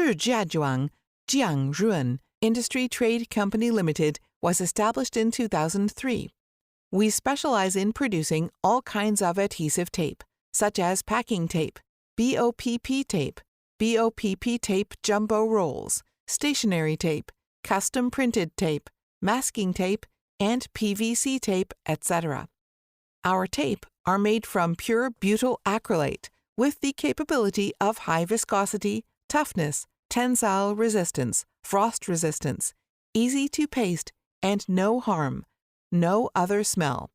Shijiazhuang Jiangruan Industry Trade Company Limited was established in 2003. We specialize in producing all kinds of adhesive tape, such as packing tape, BOPP tape, BOPP tape jumbo rolls, stationery tape, custom printed tape, masking tape, and PVC tape, etc. Our tape are made from pure butyl acrylate with the capability of high viscosity, toughness, tensile resistance, frost resistance, easy to paste, and no harm, no other smell.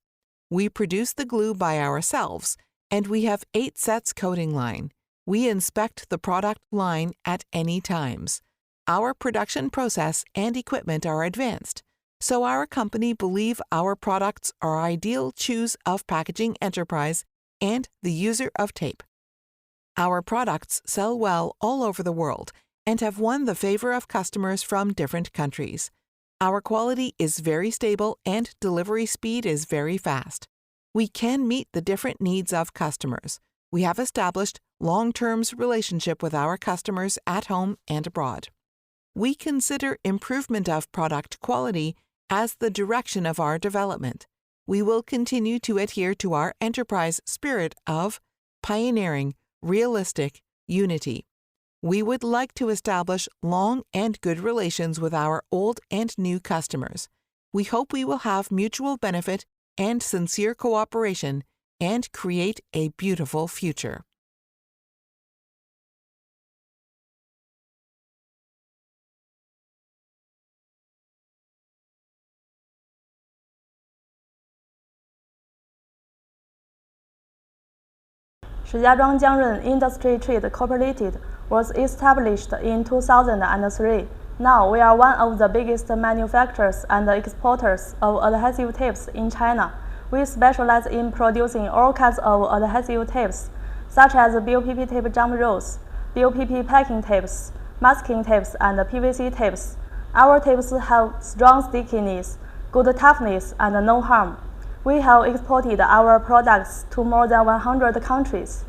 We produce the glue by ourselves, and we have 8 sets coating line. We inspect the product line at any times. Our production process and equipment are advanced, so our company believe our products are ideal choice of packaging enterprise and the user of tape. Our products sell well all over the world and have won the favor of customers from different countries. Our quality is very stable and delivery speed is very fast. We can meet the different needs of customers. We have established long-term relationship with our customers at home and abroad. We consider improvement of product quality as the direction of our development. We will continue to adhere to our enterprise spirit of pioneering, realistic unity. We would like to establish long and good relations with our old and new customers. We hope we will have mutual benefit and sincere cooperation and create a beautiful future. Shijiazhuang Jiangruan Industry Trade Cooperative was established in 2003. Now we are one of the biggest manufacturers and exporters of adhesive tapes in China. We specialize in producing all kinds of adhesive tapes, such as BOPP tape jumbo rolls, BOPP packing tapes, masking tapes, and PVC tapes. Our tapes have strong stickiness, good toughness, and no harm. We have exported our products to more than 100 countries.